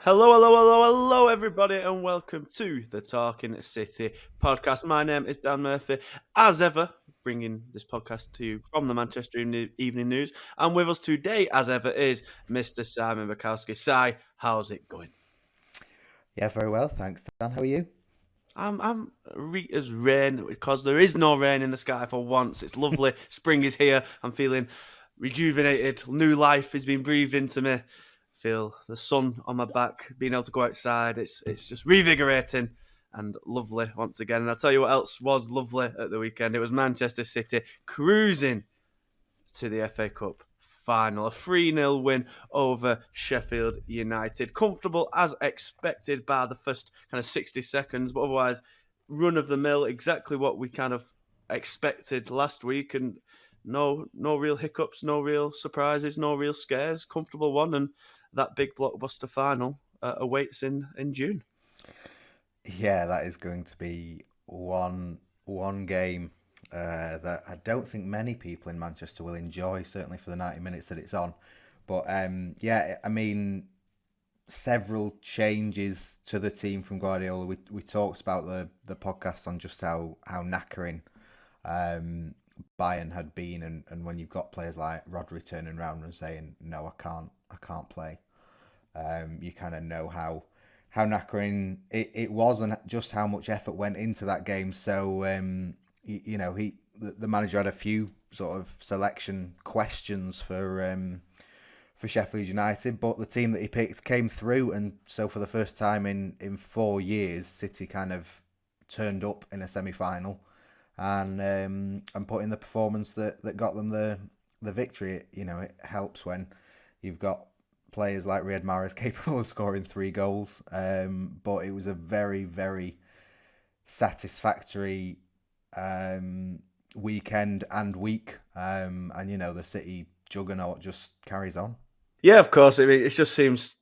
Hello, everybody, and welcome to the Talking City podcast. My name is Dan Murphy, as ever, bringing this podcast to you from the Manchester Evening News. And with us today, as ever, is Mr. Simon Bajkowski. Si, how's it going? Yeah, very well, thanks, Dan. How are you? I'm as rain because there is no rain in the sky for once. It's lovely. Spring is here. I'm feeling rejuvenated. New life has been breathed into me. Feel the sun on my back, being able to go outside. It's just revigorating and lovely once again. And I'll tell you what else was lovely at the weekend. It was Manchester City cruising to the FA Cup final. A 3-0 win over Sheffield United. Comfortable as expected by the first kind of 60 seconds, but otherwise, run of the mill, exactly what we kind of expected last week. And no real hiccups, no real surprises, no real scares. Comfortable one, and that big blockbuster final awaits in June. Yeah, that is going to be one game that I don't think many people in Manchester will enjoy, certainly for the 90 minutes that it's on. But yeah, I mean, several changes to the team from Guardiola. We talked about the podcast on just how knackering Bayern had been, and when you've got players like Rodri turning around and saying, "No, I can't play," you kind of know how knackering it was and just how much effort went into that game. So the manager had a few sort of selection questions for Sheffield United, but the team that he picked came through, and so for the first time in 4 years, City kind of turned up in a semi-final and put in the performance that got them the victory. It helps when you've got players like Mahrez capable of scoring 3 goals, but it was a very, very satisfactory weekend and week, and the City juggernaut just carries on. Yeah, of course. I mean, it just seems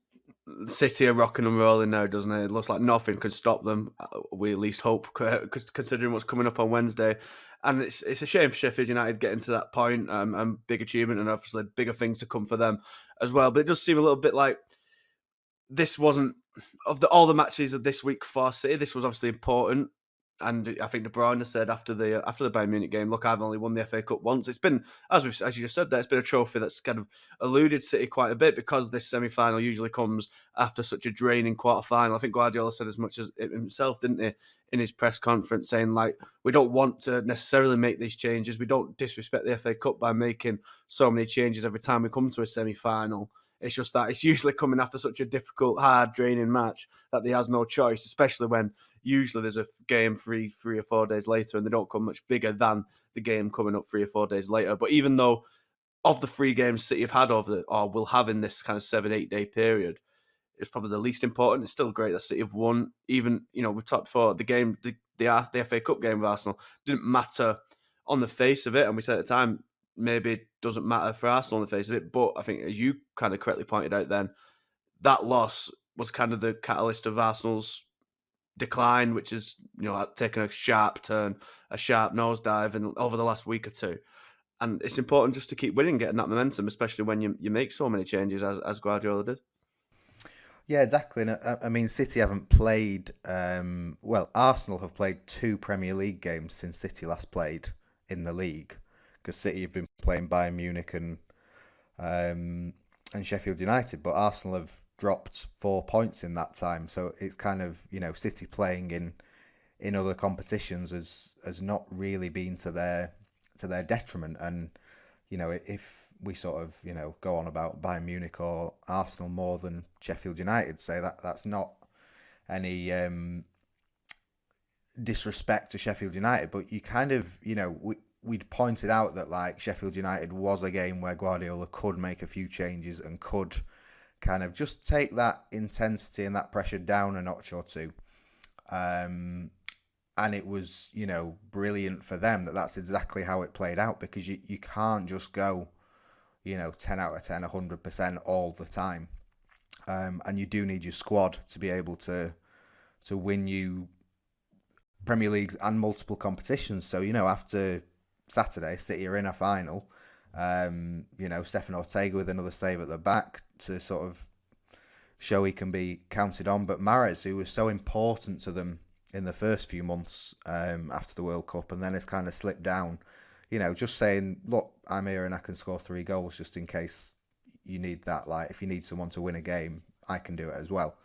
City are rocking and rolling now, doesn't it? It looks like nothing could stop them. We at least hope, considering what's coming up on Wednesday. And it's a shame for Sheffield United getting to that point, and big achievement, and obviously bigger things to come for them as well. But it does seem a little bit like this wasn't all the matches of this week for City. This was obviously important. And I think De Bruyne said after the Bayern Munich game, look, I've only won the FA Cup once. It's been, as you just said there, it's been a trophy that's kind of eluded City quite a bit because this semi-final usually comes after such a draining quarter-final. I think Guardiola said as much as it himself, didn't he, in his press conference, saying, like, we don't want to necessarily make these changes. We don't disrespect the FA Cup by making so many changes every time we come to a semi-final. It's just that it's usually coming after such a difficult, hard, draining match that he has no choice, especially when usually there's a game 3 or 4 days later and they don't come much bigger than the game coming up 3 or 4 days later. But even though of the 3 games City have had or will have in this kind of 7-8 day period, it's probably the least important. It's still great that City have won. Even, we've talked before, the FA Cup game with Arsenal didn't matter on the face of it. And we said at the time, maybe it doesn't matter for Arsenal on the face of it. But I think, as you kind of correctly pointed out then, that loss was kind of the catalyst of Arsenal's decline, which is, taken a sharp turn, a sharp nosedive over the last week or two. And it's important just to keep winning, getting that momentum, especially when you make so many changes as Guardiola did. Yeah, exactly. And I mean, City haven't played. Arsenal have played 2 Premier League games since City last played in the league, because City have been playing Bayern Munich and Sheffield United, but Arsenal have dropped 4 points in that time. So it's kind of, City playing in other competitions has not really been to their detriment. And if we sort of go on about Bayern Munich or Arsenal more than Sheffield United, say that's not any disrespect to Sheffield United, but you kind of we'd pointed out that, like, Sheffield United was a game where Guardiola could make a few changes and could kind of just take that intensity and that pressure down a notch or two. And it was, brilliant for them that's exactly how it played out, because you can't just go, 10 out of 10, 100% all the time. And you do need your squad to be able to win you Premier Leagues and multiple competitions. So, after Saturday, City are in a final. Stefan Ortega with another save at the back to sort of show he can be counted on. But Mahrez, who was so important to them in the first few months after the World Cup, and then has kind of slipped down, just saying, look, I'm here and I can score 3 goals just in case you need that. Like, if you need someone to win a game, I can do it as well.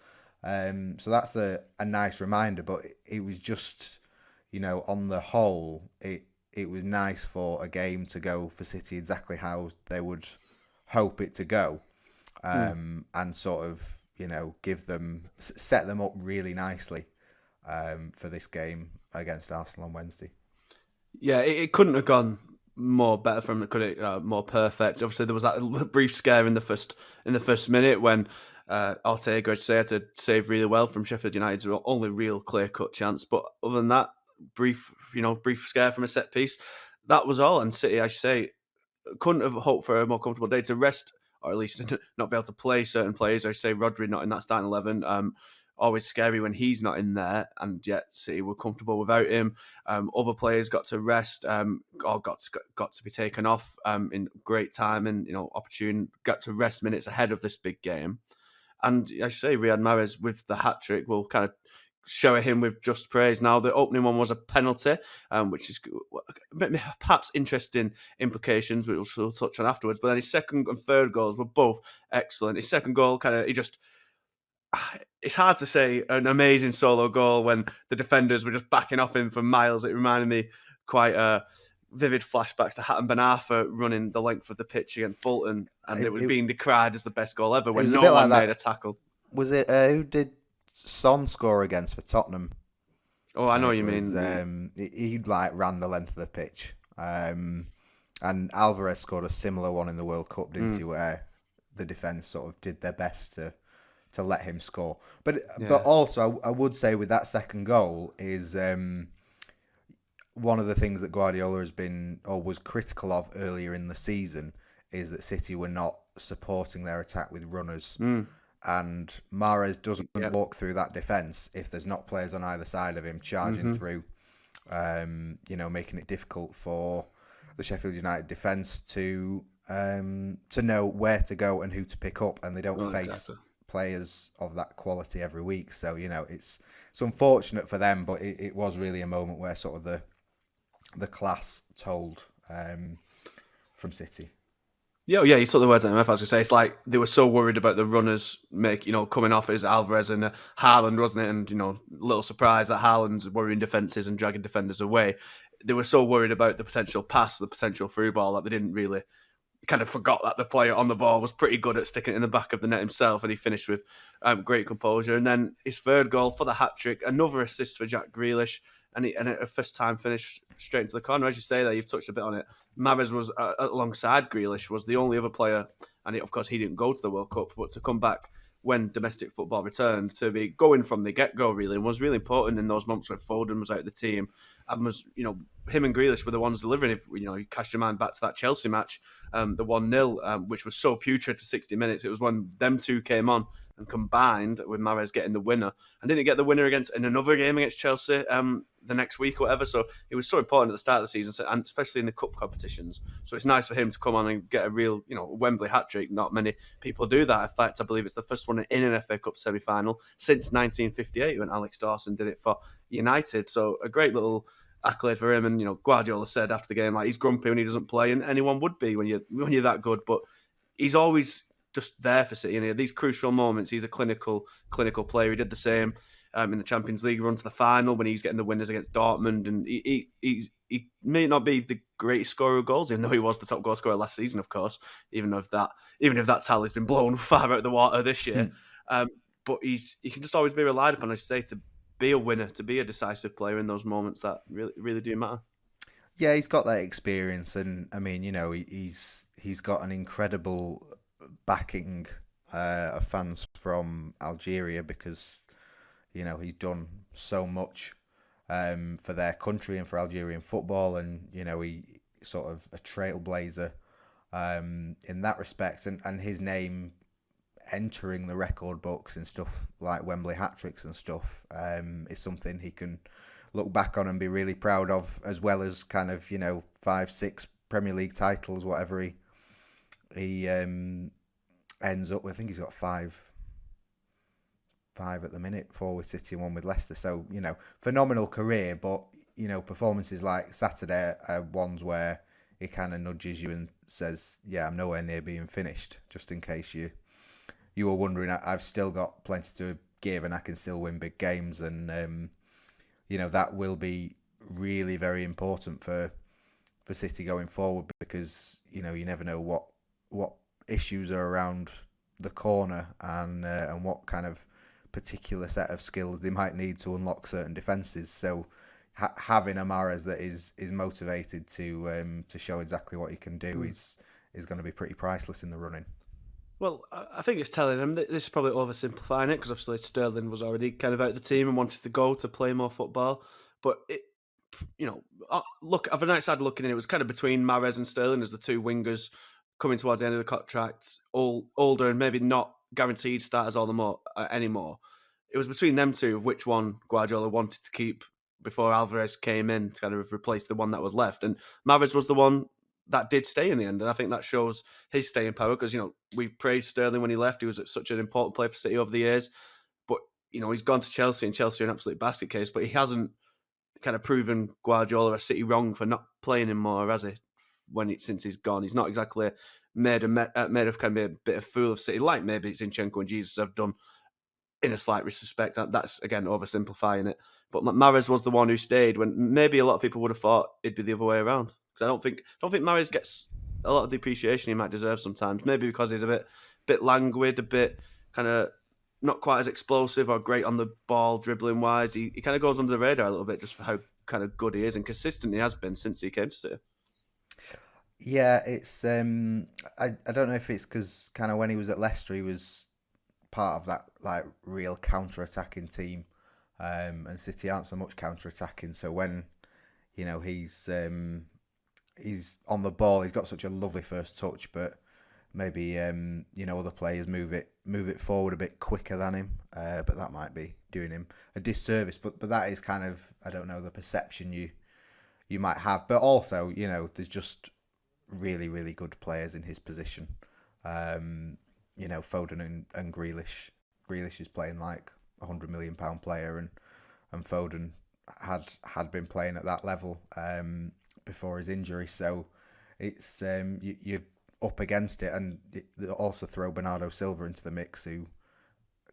So that's a nice reminder, but it was just, on the whole, it was nice for a game to go for City exactly how they would hope it to go, and sort of, set them up really nicely for this game against Arsenal on Wednesday. Yeah, it couldn't have gone more better from it, could it? More perfect. Obviously, there was that brief scare in the first minute when Ortega, I'd say, had to save really well from Sheffield United's only real clear-cut chance. But other than that, brief scare from a set piece. That was all. And City, I should say, couldn't have hoped for a more comfortable day to rest, or at least not be able to play certain players. I say Rodri not in that starting 11. Always scary when he's not in there, and yet City were comfortable without him. Other players got to rest, or got to be taken off in great time and opportune. Got to rest minutes ahead of this big game. And I should say Riyad Mahrez with the hat trick will kind of shower him with just praise. Now, the opening one was a penalty, which is perhaps interesting implications, which we'll touch on afterwards. But then his second and third goals were both excellent. His second goal, it's hard to say an amazing solo goal when the defenders were just backing off him for miles. It reminded me quite vivid flashbacks to Hatton Ben Arfa running the length of the pitch against Bolton, and it was being decried as the best goal ever when no one made a tackle. Was it who did Son score against for Tottenham? Oh, I know what you mean. He ran the length of the pitch, and Alvarez scored a similar one in the World Cup, didn't he? Where the defence sort of did their best to let him score. But also, I would say with that second goal is one of the things that Guardiola has been or was critical of earlier in the season is that City were not supporting their attack with runners. And Mahrez doesn't walk through that defence if there's not players on either side of him charging through, making it difficult for the Sheffield United defence to know where to go and who to pick up, and they don't face players of that quality every week. So, it's unfortunate for them, but it was really a moment where sort of the class told from City. Yeah, you took the words out of my mouth. I was going to say, it's like they were so worried about the runners coming off as Alvarez and Haaland, wasn't it? And, little surprise that Haaland's worrying defences and dragging defenders away. They were so worried about the potential pass, the potential through ball, that they didn't really kind of forgot that the player on the ball was pretty good at sticking it in the back of the net himself, and he finished with great composure. And then his third goal for the hat-trick, another assist for Jack Grealish, and a first-time finish straight into the corner. As you say there, you've touched a bit on it. Mahrez was, alongside Grealish, was the only other player, and of course he didn't go to the World Cup, but to come back when domestic football returned, to be going from the get-go really, and was really important in those months when Foden was out of the team, and was, him and Grealish were the ones delivering. If you cast your mind back to that Chelsea match, the 1-0, which was so putrid for 60 minutes, it was when them two came on and combined with Mahrez getting the winner, and didn't get the winner in another game against Chelsea the next week or whatever. So it was so important at the start of the season, and especially in the cup competitions. So it's nice for him to come on and get a real, Wembley hat-trick. Not many people do that. In fact, I believe it's the first one in an FA Cup semi-final since 1958 when Alex Dawson did it for United. So a great little accolade for him. And Guardiola said after the game, like, he's grumpy when he doesn't play, and anyone would be when you're that good. But he's always just there for City, and at these crucial moments, he's a clinical player. He did the same in the Champions League run to the final when he was getting the winners against Dortmund, and he may not be the greatest scorer of goals, even though he was the top goal scorer last season, of course. Even if that tally's been blown far out of the water this year, but he can just always be relied upon, I should say, to be a winner, to be a decisive player in those moments that really, really do matter. Yeah, he's got that experience, and I mean, he's got an incredible backing of fans from Algeria because he's done so much for their country and for Algerian football, and he sort of a trailblazer in that respect, and his name entering the record books and stuff like Wembley hat-tricks and stuff is something he can look back on and be really proud of, as well as kind of 5-6 Premier League titles, whatever he ends up with. I think he's got 5 5 at the minute, 4 with City and 1 with Leicester. So, phenomenal career, but, performances like Saturday are ones where he kind of nudges you and says, yeah, I'm nowhere near being finished, just in case you were wondering. I've still got plenty to give and I can still win big games, and that will be really very important for City going forward, because you never know what issues are around the corner, and what kind of particular set of skills they might need to unlock certain defences. So having a Mahrez that is motivated to show exactly what he can do is going to be pretty priceless in the running. Well, I think it's telling him that this is probably oversimplifying it, because obviously Sterling was already kind of out of the team and wanted to go to play more football. But look, of an outside looking in, it was kind of between Mahrez and Sterling as the two wingers coming towards the end of the contract, all older and maybe not guaranteed starters anymore. It was between them two of which one Guardiola wanted to keep before Alvarez came in to kind of replace the one that was left. And Mahrez was the one that did stay in the end. And I think that shows his staying power, because, we praised Sterling when he left. He was such an important player for City over the years. But, he's gone to Chelsea, and Chelsea are an absolute basket case. But he hasn't kind of proven Guardiola or City wrong for not playing him more, has he? Since he's gone, he's not exactly made of kind of a bit of fool of City, like maybe Zinchenko and Jesus have done in a slight respect. That's again oversimplifying it. But Mahrez was the one who stayed when maybe a lot of people would have thought it'd be the other way around. Because I don't think Mahrez gets a lot of the appreciation he might deserve sometimes. Maybe because he's a bit languid, a bit kind of not quite as explosive or great on the ball dribbling wise. He kind of goes under the radar a little bit just for how kind of good he is and consistent he has been since he came to City. Yeah, it's I don't know if it's because kind of when he was at Leicester, he was part of that like real counter-attacking team, and City aren't so much counter-attacking. So when he's on the ball, he's got such a lovely first touch, but maybe other players move it forward a bit quicker than him, but that might be doing him a disservice. But that is kind of, I don't know, the perception you might have. But also, there's just really, really good players in his position. Foden and Grealish. Grealish is playing like £100 million player, and Foden had been playing at that level before his injury. So it's you're up against it, and also throw Bernardo Silva into the mix, who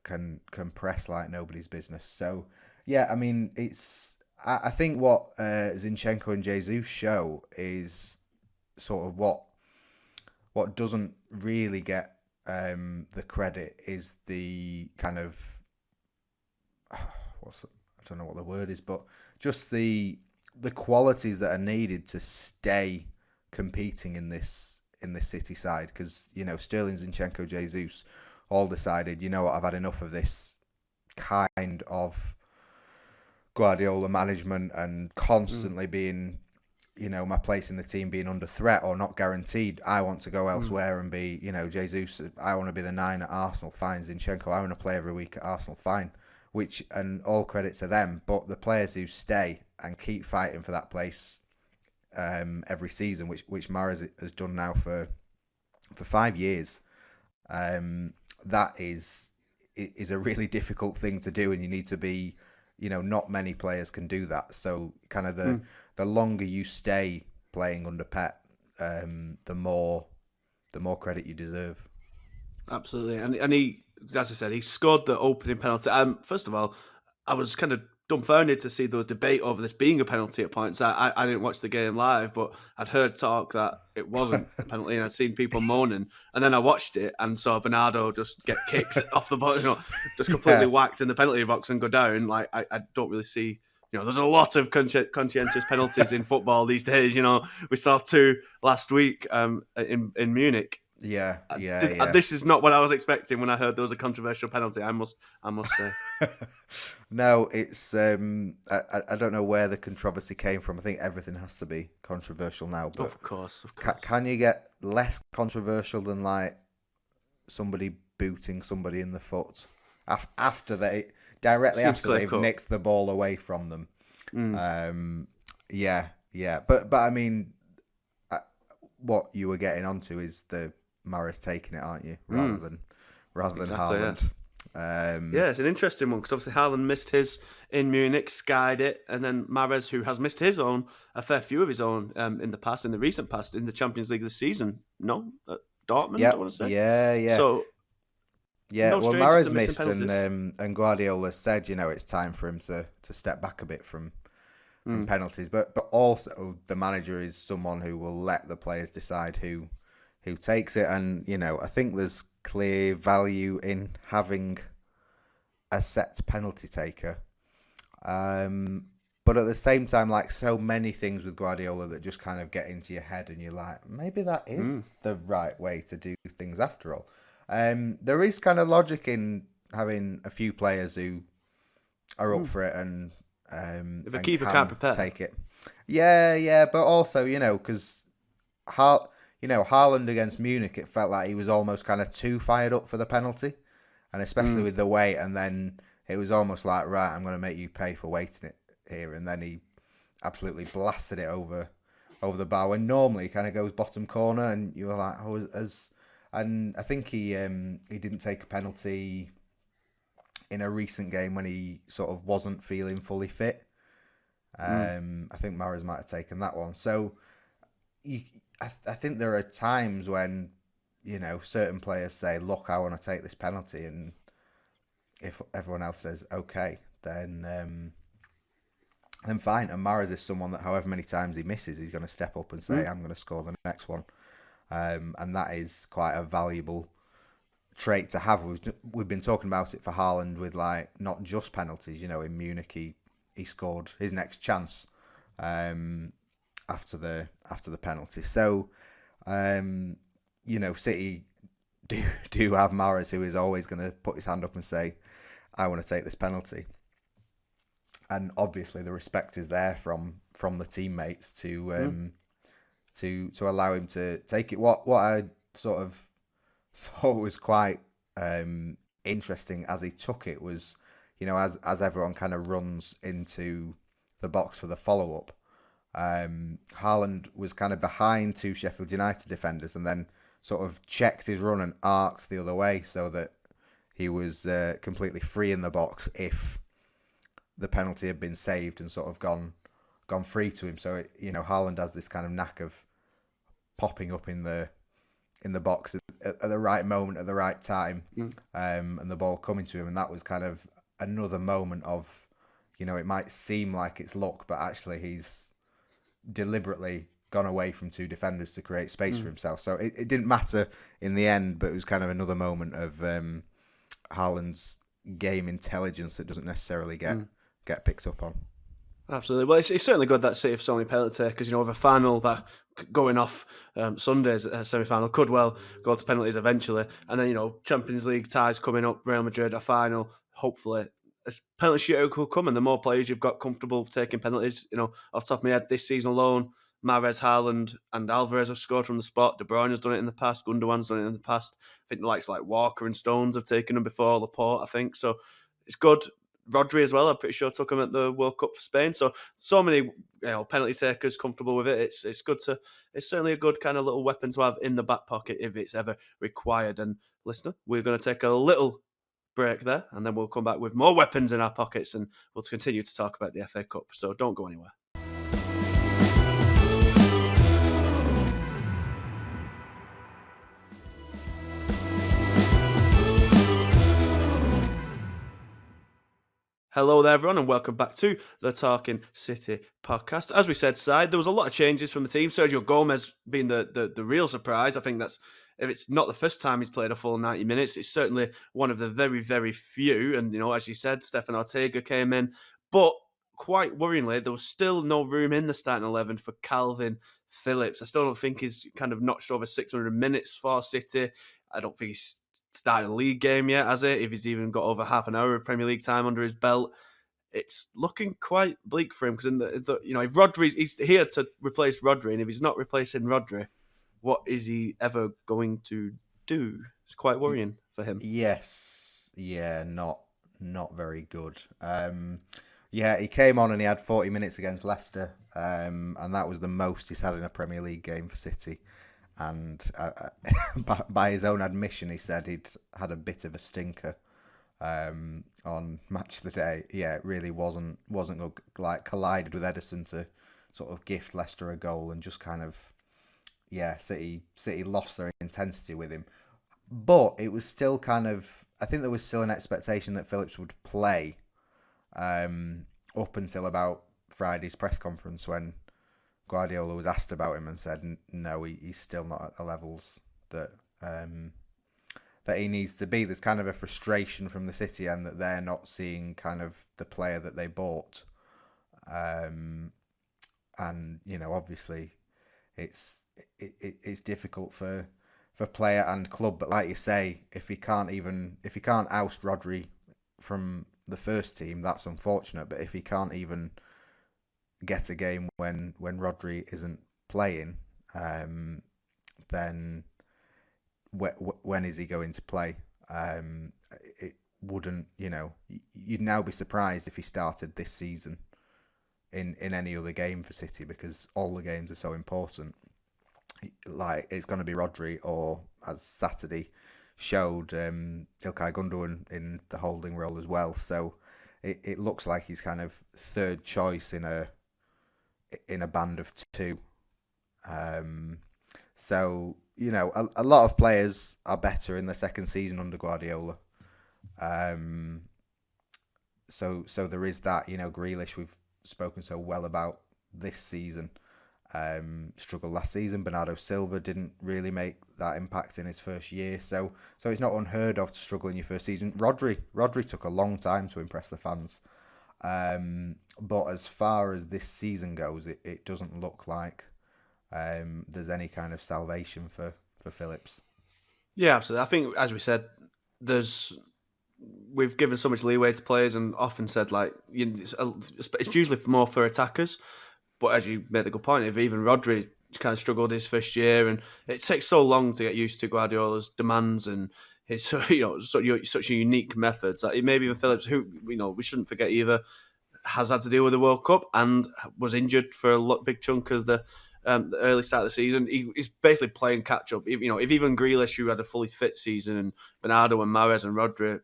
can press like nobody's business. So yeah, I mean, I think what Zinchenko and Jesus show is sort of what doesn't really get the credit is the kind of I don't know what the word is, but just the qualities that are needed to stay competing in this City side. Because Sterling, Zinchenko, Jesus all decided, I've had enough of this kind of Guardiola management and constantly being my place in the team being under threat or not guaranteed. I want to go elsewhere and be, Jesus, I want to be the 9 at Arsenal, fine. Zinchenko, I want to play every week at Arsenal, fine. And all credit to them. But the players who stay and keep fighting for that place every season, which Mahrez has done now for 5 years, that is a really difficult thing to do, and you need to be, not many players can do that. So kind of the longer you stay playing under Pep, the more credit you deserve. Absolutely, and he, as I said, he scored the opening penalty. First of all, I was kind of dumbfounded to see there was debate over this being a penalty at points. I didn't watch the game live, but I'd heard talk that it wasn't a penalty, and I'd seen people moaning. And then I watched it and saw Bernardo just get kicked off the ball, just completely whacked in the penalty box and go down. Like I don't really see. There's a lot of conscientious penalties in football these days. We saw 2 last week in Munich. Yeah. This is not what I was expecting when I heard there was a controversial penalty. I must say. No, it's I don't know where the controversy came from. I think everything has to be controversial now. But of course. Can you get less controversial than like somebody booting somebody in the foot after they've nicked the ball away from them? Yeah. But I mean, what you were getting onto is the Mahrez taking it, aren't you? Rather than exactly, Haaland. Yeah, it's an interesting one because obviously Haaland missed his in Munich, skied it, and then Mahrez, who has missed his own, a fair few of his own in the recent past, in the Champions League this season. No, at Dortmund, I Yep. want to say. Yeah. So Yeah, no well, stranger to Mahrez missing missed, penalties. and Guardiola said, it's time for him to step back a bit from penalties. But also the manager is someone who will let the players decide who takes it, and I think there's clear value in having a set penalty taker. But at the same time, like so many things with Guardiola that just kind of get into your head, and you're like, maybe that is the right way to do things after all. There is kind of logic in having a few players who are up for it and If a keeper can't prepare, take it. Yeah, but also because Haaland against Munich, it felt like he was almost kind of too fired up for the penalty, and especially with the weight, and then it was almost like, right, I'm going to make you pay for waiting it here, and then he absolutely blasted it over the bar when normally he kind of goes bottom corner, and you were like, and I think he didn't take a penalty in a recent game when he sort of wasn't feeling fully fit. I think Mahrez might have taken that one. So I think there are times when certain players say, "Look, I want to take this penalty," and if everyone else says okay, then fine. And Mahrez is someone that, however many times he misses, he's going to step up and say, "I'm going to score the next one," and that is quite a valuable trait to have. We've been talking about it for Haaland with like not just penalties. In Munich, he scored his next chance after the penalty. So, City do have Mahrez, who is always going to put his hand up and say, "I want to take this penalty." And obviously, the respect is there from the teammates to allow him to take it. What I sort of thought was quite interesting as he took it was, as everyone kind of runs into the box for the follow up, Haaland was kind of behind two Sheffield United defenders and then sort of checked his run and arced the other way so that he was completely free in the box if the penalty had been saved and sort of gone free to him. So Haaland has this kind of knack of popping up in the box at the right moment at the right time, and the ball coming to him, and that was kind of another moment of, it might seem like it's luck, but actually he's deliberately gone away from two defenders to create space for himself. So it didn't matter in the end, but it was kind of another moment of Haaland's game intelligence that doesn't necessarily get picked up on. Absolutely. Well, it's certainly good that City have so many penalty takers. With a final that going off Sunday's semi-final could well go to penalties eventually. And then, Champions League ties coming up, Real Madrid, a final, hopefully. A penalty shootout could come, and the more players you've got comfortable taking penalties, off the top of my head, this season alone, Mahrez, Haaland and Alvarez have scored from the spot. De Bruyne has done it in the past. Gundogan's done it in the past. I think the likes like Walker and Stones have taken them before, Laporte, I think. So it's good. Rodri as well, I'm pretty sure took him at the World Cup for Spain. So many penalty takers comfortable with it. It's good to. It's certainly a good kind of little weapon to have in the back pocket if it's ever required. And listener, we're going to take a little break there, and then we'll come back with more weapons in our pockets, and we'll continue to talk about the FA Cup. So don't go anywhere. Hello there, everyone, and welcome back to the Talking City podcast. As we said, there was a lot of changes from the team. Sergio Gomez being the real surprise. I think that's, if it's not the first time he's played a full 90 minutes, it's certainly one of the very, very few. And, as you said, Stefan Ortega came in. But quite worryingly, there was still no room in the starting 11 for Calvin Phillips. I still don't think he's kind of notched over 600 minutes for City. I don't think he's started a league game yet, has it? If he's even got over half an hour of Premier League time under his belt, it's looking quite bleak for him. Because if Rodri, he's here to replace Rodri, and if he's not replacing Rodri, what is he ever going to do? It's quite worrying for him. Yes, yeah, not very good. He came on and he had 40 minutes against Leicester, and that was the most he's had in a Premier League game for City. And by his own admission, he said he'd had a bit of a stinker on Match of the Day. Yeah, it really wasn't good. Like, collided with Ederson to sort of gift Leicester a goal, and just kind of, yeah, City lost their intensity with him. But it was still kind of, I think there was still an expectation that Phillips would play up until about Friday's press conference, when Guardiola was asked about him and said no, he's still not at the levels that that he needs to be. There's kind of a frustration from the City end that they're not seeing kind of the player that they bought, and obviously it's difficult for player and club. But like you say, if he can't oust Rodri from the first team, that's unfortunate. But if he can't even get a game when Rodri isn't playing, then when is he going to play? It wouldn't, you'd now be surprised if he started this season in any other game for City, because all the games are so important. Like, it's going to be Rodri, or, as Saturday showed, Ilkay Gundogan in the holding role as well. So it looks like he's kind of third choice in a band of two. So, a lot of players are better in their second season under Guardiola. So there is that. Grealish, we've spoken so well about this season. Struggled last season. Bernardo Silva didn't really make that impact in his first year. So it's not unheard of to struggle in your first season. Rodri took a long time to impress the fans. But as far as this season goes, it doesn't look like there's any kind of salvation for Phillips. Yeah, absolutely. I think, as we said, we've given so much leeway to players, and often said, like, it's usually more for attackers. But as you made the good point, if even Rodri kind of struggled his first year, and it takes so long to get used to Guardiola's demands and his such a unique methods, that maybe even Phillips, who we shouldn't forget either, has had to deal with the World Cup and was injured for a big chunk of the early start of the season. He's basically playing catch up. If even Grealish, who had a fully fit season, and Bernardo and Mahrez and Rodri,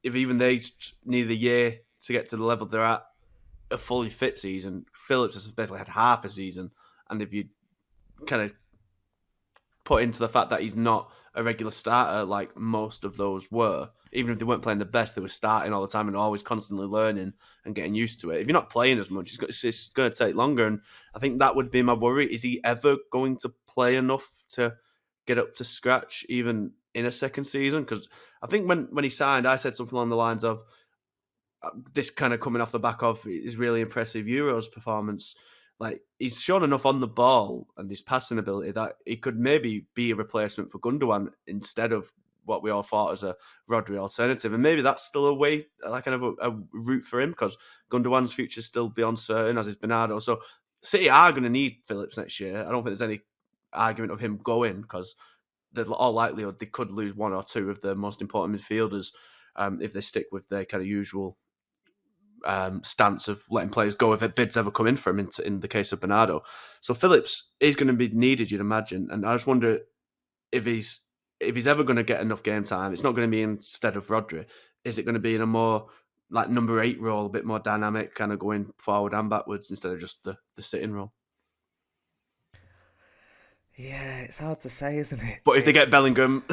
if even they need a year to get to the level they're at, a fully fit season, Phillips has basically had half a season. And if you kind of put into the fact that he's not a regular starter like most of those were, even if they weren't playing the best, they were starting all the time and always constantly learning and getting used to it. If you're not playing as much, it's going to take longer. And I think that would be my worry. Is he ever going to play enough to get up to scratch, even in a second season? Because I think when he signed, I said something along the lines of, this kind of coming off the back of his really impressive Euros performance. Like, he's shown enough on the ball and his passing ability that he could maybe be a replacement for Gundogan instead of what we all thought as a Rodri alternative. And maybe that's still a way, like, kind of a route for him, because Gundogan's future still be uncertain, as is Bernardo. So City are going to need Phillips next year. I don't think there's any argument of him going, because all likelihood they could lose one or two of the most important midfielders if they stick with their kind of usual stance of letting players go if bids ever come in for him, in the case of Bernardo. So Phillips is going to be needed, you'd imagine. And I just wonder if he's ever going to get enough game time. It's not going to be instead of Rodri. Is it going to be in a more like number 8 role, a bit more dynamic, kind of going forward and backwards instead of just the sitting role? Yeah, it's hard to say, isn't it? But if they get Bellingham,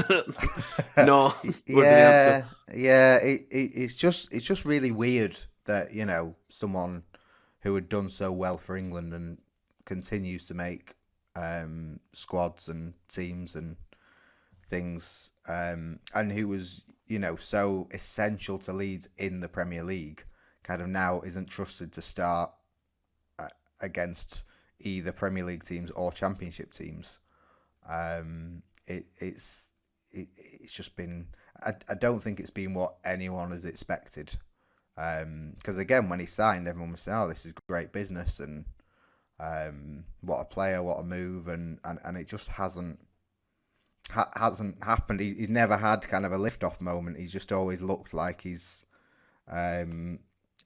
no. Yeah, it's just really weird that someone who had done so well for England and continues to make squads and teams and things, and who was so essential to Leeds in the Premier League, kind of now isn't trusted to start against either Premier League teams or Championship teams. It's just been. I don't think it's been what anyone has expected. Because again, when he signed, everyone was saying, "Oh, this is great business," and what a player, what a move, and it just hasn't happened. He's never had kind of a lift-off moment. He's just always looked like he's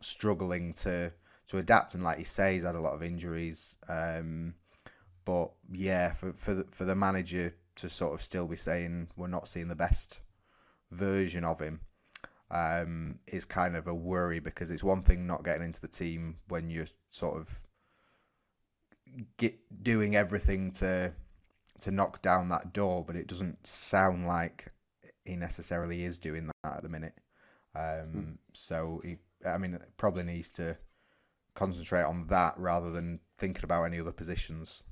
struggling to adapt, and like you say, he's had a lot of injuries. But yeah, for the manager to sort of still be saying we're not seeing the best version of him, is kind of a worry, because it's one thing not getting into the team when you're sort of doing everything to knock down that door, but it doesn't sound like he necessarily is doing that at the minute. So he probably needs to concentrate on that rather than thinking about any other positions.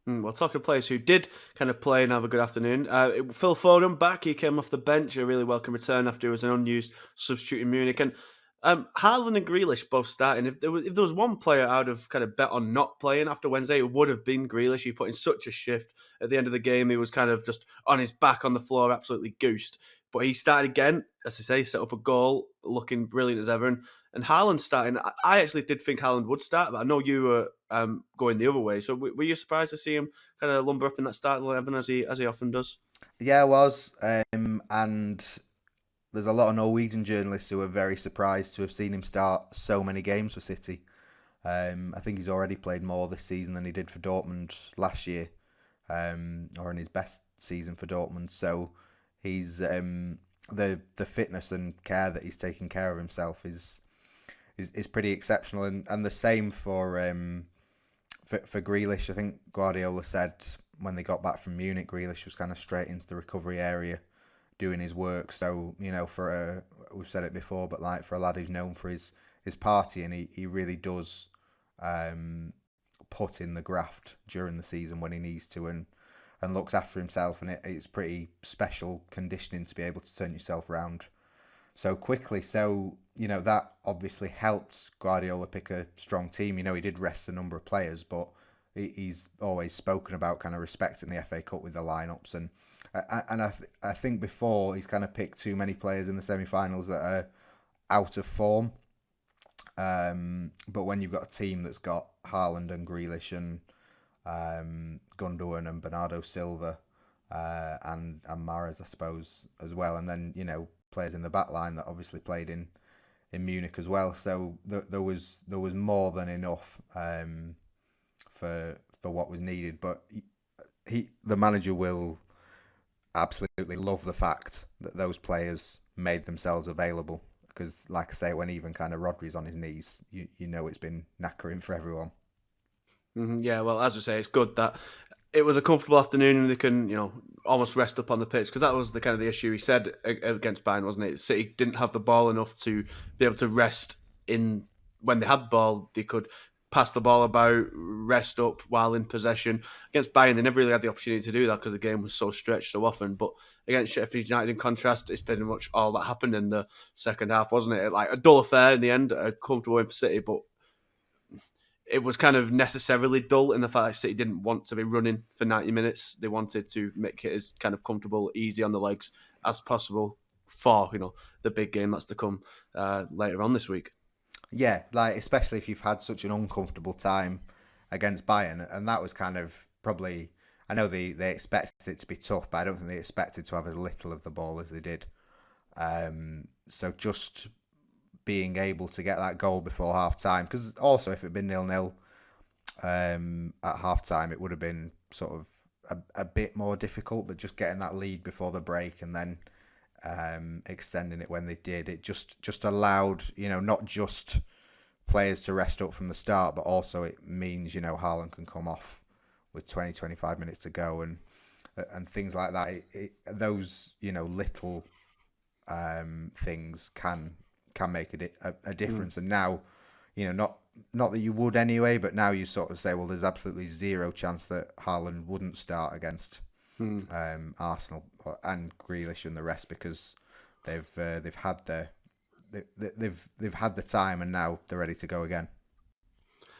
Well, talking players who did kind of play and have a good afternoon. Phil Foden back. He came off the bench, a really welcome return after he was an unused substitute in Munich. And Haaland and Grealish both starting. If there was one player I would have kind of bet on not playing after Wednesday, it would have been Grealish. He put in such a shift at the end of the game. He was kind of just on his back on the floor, absolutely goosed. But he started again, as I say, set up a goal, looking brilliant as ever. And Haaland starting. I actually did think Haaland would start, but I know you were going the other way. So were you surprised to see him kind of lumber up in that starting 11 as he often does? Yeah, I was. And there's a lot of Norwegian journalists who are very surprised to have seen him start so many games for City. I think he's already played more this season than he did for Dortmund last year, or in his best season for Dortmund. So he's the fitness and care that he's taking care of himself is pretty exceptional, and the same for Grealish. I think Guardiola said when they got back from Munich, Grealish was kind of straight into the recovery area doing his work. So, we've said it before, but like for a lad who's known for his party, and he really does put in the graft during the season when he needs to, and looks after himself, and it's pretty special conditioning to be able to turn yourself around so quickly. So, that obviously helped Guardiola pick a strong team. He did rest a number of players, but he's always spoken about kind of respecting the FA Cup with the lineups, and I think before he's kind of picked too many players in the semi-finals that are out of form. But when you've got a team that's got Haaland and Grealish and Gundogan and Bernardo Silva and Mahrez, I suppose, as well, and then players in the back line that obviously played in Munich as well. So there was more than enough for what was needed. But the manager will absolutely love the fact that those players made themselves available, because, like I say, when even kind of Rodri's on his knees, it's been knackering for everyone. Yeah, well, as we say, it's good that it was a comfortable afternoon and they can, almost rest up on the pitch, because that was the kind of the issue he said against Bayern, wasn't it? City didn't have the ball enough to be able to rest in when they had the ball. They could pass the ball about, rest up while in possession. Against Bayern, they never really had the opportunity to do that because the game was so stretched so often. But against Sheffield United, in contrast, it's pretty much all that happened in the second half, wasn't it? Like a dull affair in the end, a comfortable win for City, but it was kind of necessarily dull in the fact that City didn't want to be running for 90 minutes. They wanted to make it as kind of comfortable, easy on the legs as possible for, the big game that's to come later on this week. Yeah, like especially if you've had such an uncomfortable time against Bayern, and that was kind of probably, I know they expected it to be tough, but I don't think they expected to have as little of the ball as they did. So just being able to get that goal before half time, because also if it had been 0-0 at half time, it would have been sort of a bit more difficult, but just getting that lead before the break and then extending it when they did, it just allowed, not just players to rest up from the start, but also it means, Haaland can come off with 20-25 minutes to go and things like that. Those, little things can make a difference. And now, not that you would anyway, but now you sort of say, well, there's absolutely zero chance that Haaland wouldn't start against Arsenal and Grealish and the rest, because they've had the time and now they're ready to go again.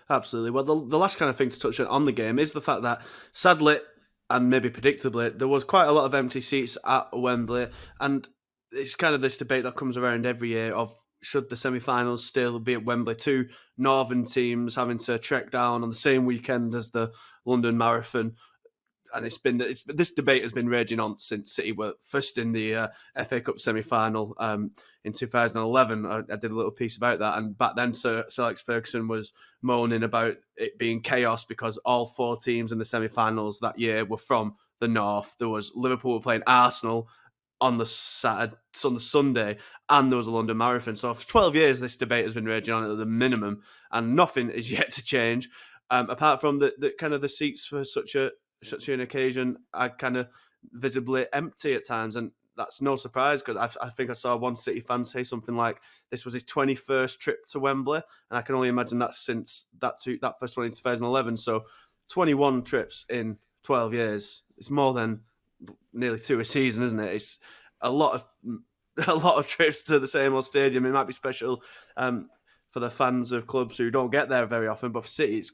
Absolutely. Well, the last kind of thing to touch on the game is the fact that, sadly and maybe predictably, there was quite a lot of empty seats at Wembley, and it's kind of this debate that comes around every year of should the semi-finals still be at Wembley? Two northern teams having to trek down on the same weekend as the London Marathon. And this debate has been raging on since City were first in the FA Cup semi-final in 2011. I did a little piece about that, and back then Sir Alex Ferguson was moaning about it being chaos because all four teams in the semi-finals that year were from the north. There was Liverpool playing Arsenal on the Sunday, and there was a London Marathon. So for 12 years, this debate has been raging on at the minimum, and nothing is yet to change. Apart from the kind of the seats for such an occasion are kind of visibly empty at times, and that's no surprise because I think I saw one City fan say something like this was his 21st trip to Wembley, and I can only imagine that since that first one in 2011. So 21 trips in 12 years. It's more than nearly 2 a season, isn't it? It's a lot of trips to the same old stadium. It might be special for the fans of clubs who don't get there very often, but for City, it's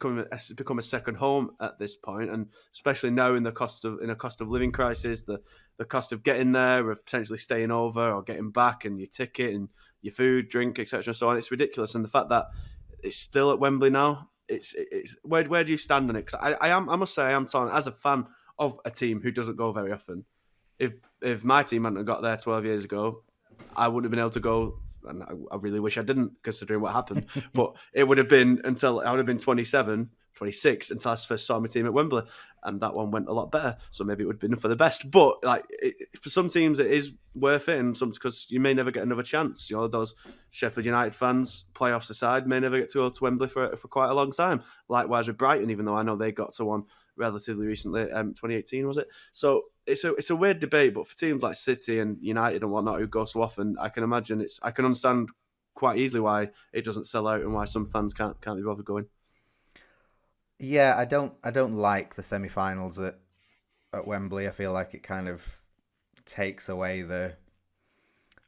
become a second home at this point, and especially now in a cost of living crisis, the cost of getting there, of potentially staying over or getting back, and your ticket and your food, drink, etc., and so on. It's ridiculous, and the fact that it's still at Wembley now. It's where do you stand on it? Because I must say I am torn as a fan of a team who doesn't go very often. If my team hadn't got there 12 years ago, I wouldn't have been able to go, and I really wish I didn't, considering what happened. But it would have been until I would have been 27, 26 until I first saw my team at Wembley, and that one went a lot better. So maybe it would have been for the best. But for some teams, it is worth it, and some because you may never get another chance. You know, those Sheffield United fans, playoffs aside, may never get to go to Wembley for quite a long time. Likewise with Brighton, even though I know they got to one relatively recently, 2018 was it? So it's a weird debate, but for teams like City and United and whatnot who go so often, I can imagine I can understand quite easily why it doesn't sell out and why some fans can't be bothered going. Yeah, I don't like the semi-finals at Wembley. I feel like it kind of takes away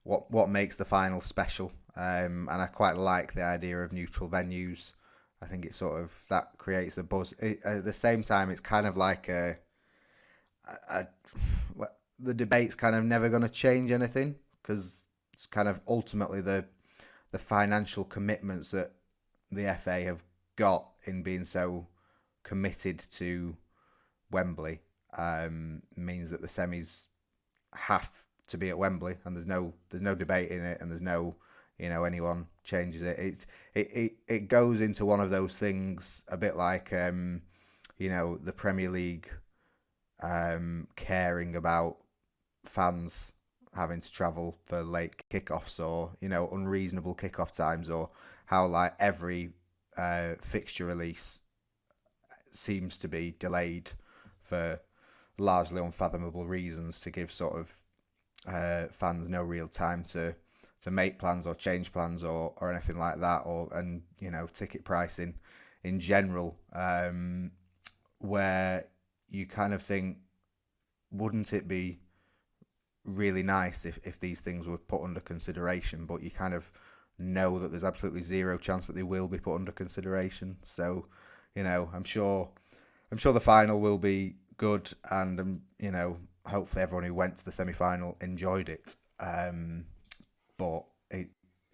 what makes the final special. And I quite like the idea of neutral venues. I think it sort of that creates a buzz. At the same time, it's kind of like the debate's kind of never going to change anything because it's kind of ultimately the financial commitments that the FA have got in being so committed to Wembley means that the semis have to be at Wembley, and there's no debate in it, and there's no anyone changes it. It goes into one of those things a bit like the Premier League caring about fans having to travel for late kickoffs or unreasonable kickoff times, or how like every fixture release seems to be delayed for largely unfathomable reasons to give sort of fans no real time to make plans or change plans or anything like that, and ticket pricing in general, where you kind of think, wouldn't it be really nice if these things were put under consideration, but you kind of know that there's absolutely zero chance that they will be put under consideration. So, I'm sure the final will be good, and hopefully everyone who went to the semi-final enjoyed it. But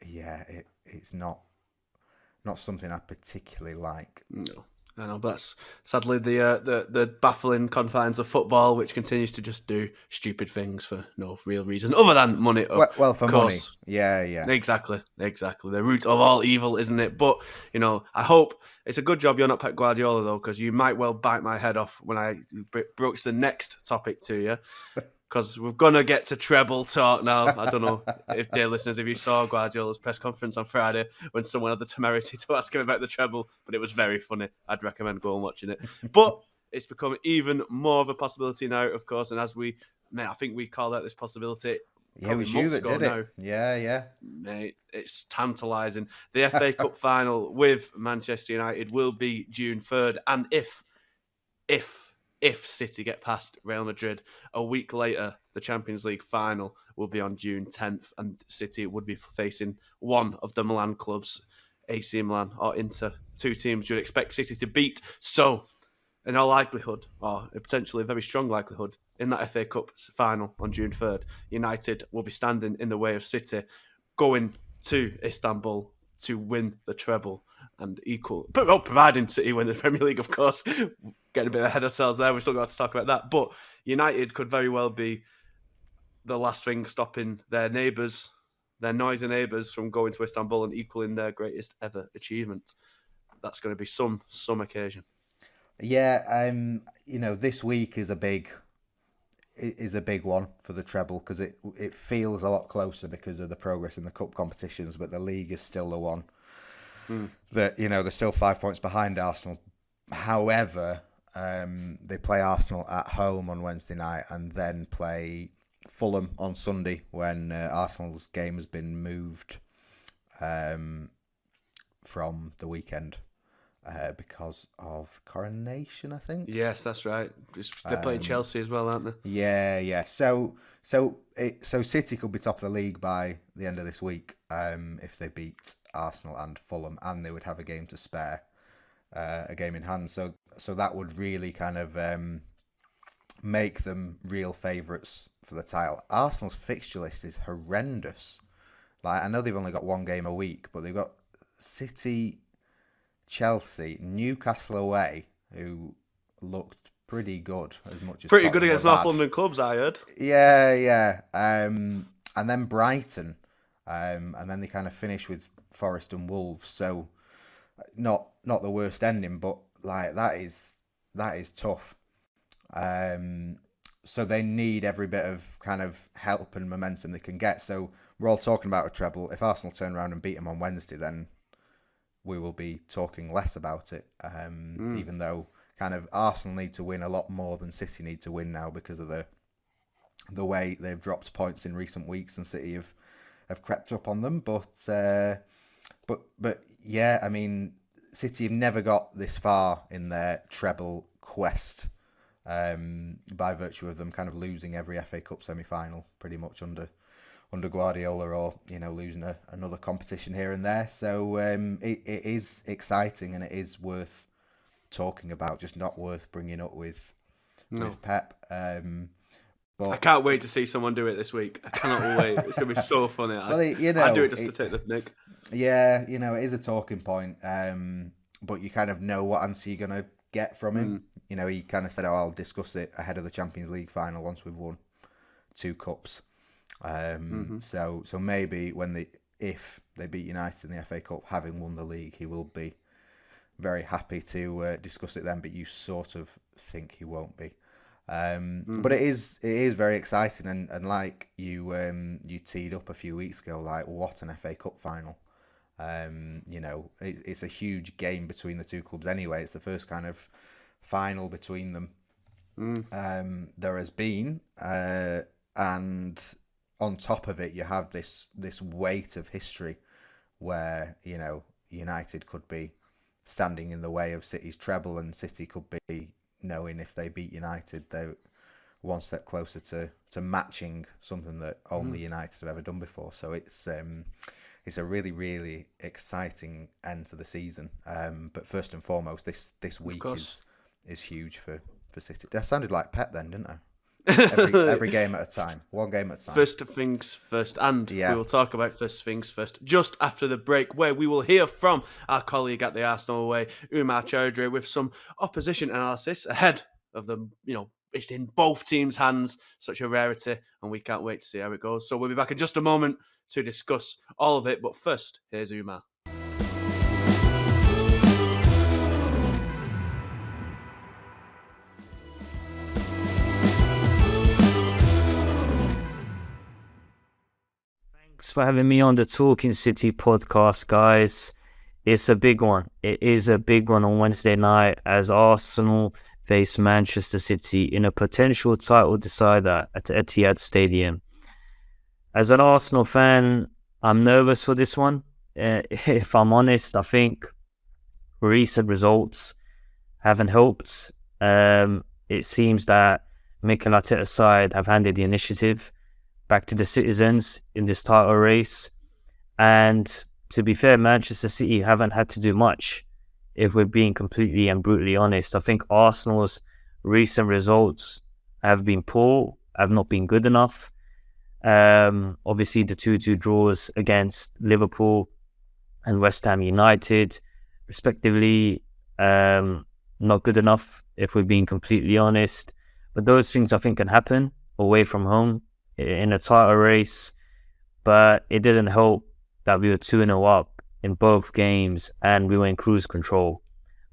it's not something I particularly like. No, I know, but that's sadly the baffling confines of football, which continues to just do stupid things for no real reason other than money. Well, for money, yeah, exactly. The root of all evil, isn't it? But I hope it's a good job you're not Pep Guardiola though, because you might well bite my head off when I broach the next topic to you. Because we're going to get to treble talk now. I don't know, dear listeners, if you saw Guardiola's press conference on Friday when someone had the temerity to ask him about the treble, but it was very funny. I'd recommend going and watching it. But it's become even more of a possibility now, of course, and I think we called out this possibility it was you that did it. Yeah. Mate, it's tantalising. The FA Cup final with Manchester United will be June 3rd, and if City get past Real Madrid, a week later, the Champions League final will be on June 10th, and City would be facing one of the Milan clubs, AC Milan or Inter, two teams you'd expect City to beat. So, in all likelihood, or a potentially very strong likelihood, in that FA Cup final on June 3rd, United will be standing in the way of City, going to Istanbul to win the treble and providing City win the Premier League, of course. Getting a bit ahead of ourselves there. We've still got to talk about that. But United could very well be the last thing stopping their noisy neighbours from going to Istanbul and equaling their greatest ever achievement. That's going to be some occasion. Yeah, this week is a big is a big one for the treble because it feels a lot closer because of the progress in the cup competitions, but the league is still the one that, they're still 5 points behind Arsenal. However, they play Arsenal at home on Wednesday night and then play Fulham on Sunday when Arsenal's game has been moved from the weekend because of coronation, I think. Yes, that's right. They're playing Chelsea as well, aren't they? Yeah. So City could be top of the league by the end of this week if they beat Arsenal and Fulham, and they would have a game to spare, a game in hand. So that would really kind of make them real favourites for the title. Arsenal's fixture list is horrendous. Like, I know they've only got one game a week, but they've got City, Chelsea, Newcastle away, who looked pretty good as much as pretty good Tottenham against North London clubs, I heard. Yeah. And then Brighton, and then they kind of finish with Forest and Wolves. So not the worst ending, but like that is tough. So they need every bit of kind of help and momentum they can get. So we're all talking about a treble. If Arsenal turn around and beat them on Wednesday, then we will be talking less about it. Even though kind of Arsenal need to win a lot more than City need to win now because of the way they've dropped points in recent weeks, and City have crept up on them. But yeah, I mean, City have never got this far in their treble quest. By virtue of them kind of losing every FA Cup semi-final pretty much under Guardiola, or losing another competition here and there. So it is exciting and it is worth talking about, just not worth bringing up with Pep. But I can't wait to see someone do it this week. I cannot wait. It's going to be so funny. Well, I'd do it just to take the nick. Yeah, it is a talking point. But you kind of know what answer you're going to get from him. He kind of said, I'll discuss it ahead of the Champions League final once we've won 2 cups. So maybe if they beat United in the FA Cup, having won the league, he will be very happy to discuss it then, but you sort of think he won't be. But it is very exciting, and like you teed up a few weeks ago, like what an FA Cup final. It's a huge game between the two clubs anyway. It's the first kind of final between them there has been, and on top of it, you have this weight of history where United could be standing in the way of City's treble, and City could be knowing if they beat United, they're one step closer to matching something that only United have ever done before. So it's a really, really exciting end to the season. But first and foremost, this week is huge for City. I sounded like Pep then, didn't I? Every game at a time, one game at a time. First things first, and we will talk about first things first just after the break, where we will hear from our colleague at the Arsenal away, Umar Chowdhury, with some opposition analysis ahead of them. It's in both teams' hands, such a rarity, and we can't wait to see how it goes. So we'll be back in just a moment to discuss all of it. But first, here's Umar. Thanks for having me on the Talking City podcast, guys. It's a big one. It is a big one on Wednesday night as Arsenal face Manchester City in a potential title decider at the Etihad Stadium. As an Arsenal fan, I'm nervous for this one. If I'm honest, I think recent results haven't helped. It seems that Mikel Arteta's side have handed the initiative back to the citizens in this title race. And to be fair, Manchester City haven't had to do much, if we're being completely and brutally honest. I think Arsenal's recent results have been poor, have not been good enough. Obviously, the 2-2 draws against Liverpool and West Ham United, respectively, not good enough, if we're being completely honest. But those things, I think, can happen away from home in a title race. But it didn't help that we were 2-0 up in both games and we were in cruise control.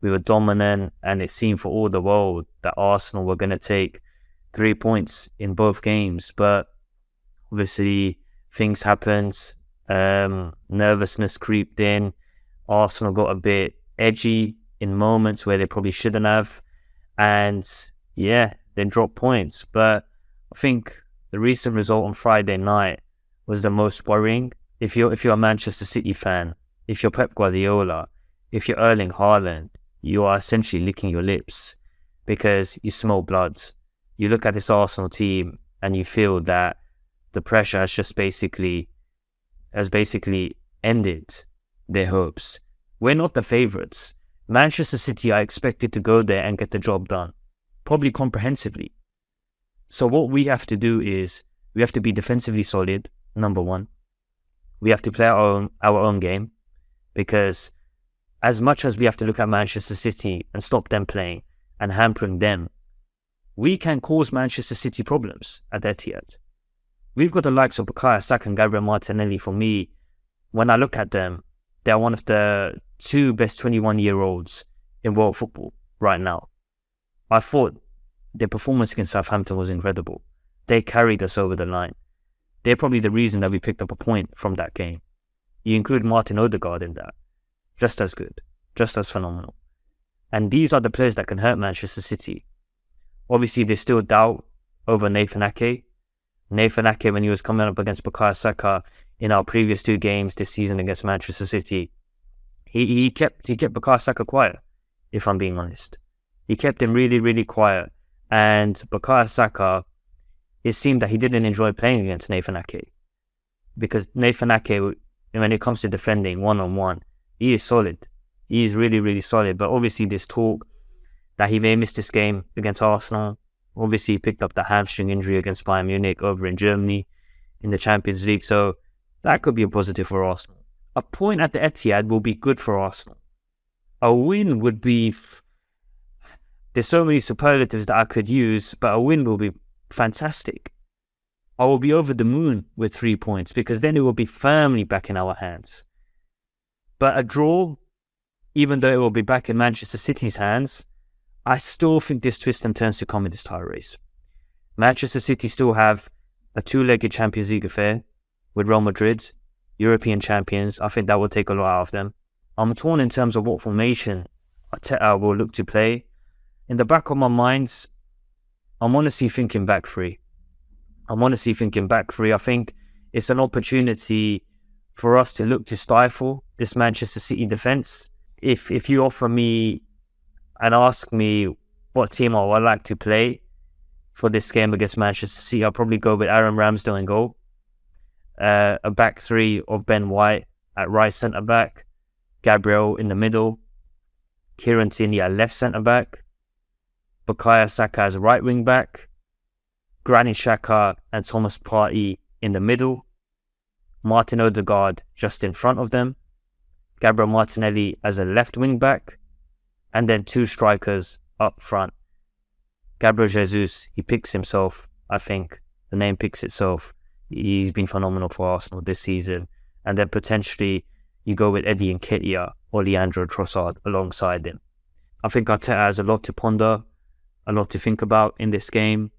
We were dominant, and it seemed for all the world that Arsenal were going to take 3 points in both games. But obviously, things happened. Nervousness creeped in. Arsenal got a bit edgy in moments where they probably shouldn't have. And yeah, they dropped points. But I think the recent result on Friday night was the most worrying. If you're a Manchester City fan, if you're Pep Guardiola, if you're Erling Haaland, you are essentially licking your lips because you smell blood. You look at this Arsenal team and you feel that the pressure has basically ended their hopes. We're not the favourites. Manchester City are expected to go there and get the job done, probably comprehensively. So what we have to do is we have to be defensively solid, number one. We have to play our own game, because as much as we have to look at Manchester City and stop them playing and hampering them, we can cause Manchester City problems at Etihad. We've got the likes of Bukayo Saka and Gabriel Martinelli. For me, when I look at them, they're one of the 2 best 21-year-olds in world football right now. I thought their performance against Southampton was incredible. They carried us over the line. They're probably the reason that we picked up a point from that game. You include Martin Odegaard in that. Just as good. Just as phenomenal. And these are the players that can hurt Manchester City. Obviously, there's still doubt over Nathan Ake. Nathan Ake, when he was coming up against Bukayo Saka in our previous 2 games this season against Manchester City, he kept Bukayo Saka quiet, if I'm being honest. He kept him really, really quiet. And Bukayo Saka, it seemed that he didn't enjoy playing against Nathan Ake. Because Nathan Ake, when it comes to defending one-on-one, he is solid. He is really, really solid. But obviously this talk that he may miss this game against Arsenal. Obviously he picked up the hamstring injury against Bayern Munich over in Germany in the Champions League. So that could be a positive for Arsenal. A point at the Etihad will be good for Arsenal. A win would be... There's so many superlatives that I could use, but a win will be fantastic. I will be over the moon with 3 points, because then it will be firmly back in our hands. But a draw, even though it will be back in Manchester City's hands, I still think this twist and turns to come in this title race. Manchester City still have a 2-legged Champions League affair with Real Madrid, European champions. I think that will take a lot out of them. I'm torn in terms of what formation Arteta will look to play. In the back of my mind, I'm honestly thinking back three. I think it's an opportunity for us to look to stifle this Manchester City defence. If you offer me and ask me what team I would like to play for this game against Manchester City, I'll probably go with Aaron Ramsdale in goal. A back 3 of Ben White at right centre-back, Gabriel in the middle, Kieran Tierney at left centre-back, Bukayo Saka as right wing-back, Granit Xhaka and Thomas Partey in the middle, Martin Odegaard just in front of them, Gabriel Martinelli as a left wing-back, and then 2 strikers up front. Gabriel Jesus, he picks himself, I think. The name picks itself. He's been phenomenal for Arsenal this season. And then potentially you go with Eddie Nketiah or Leandro Trossard alongside him. I think Arteta has a lot to ponder, a lot to think about in this game.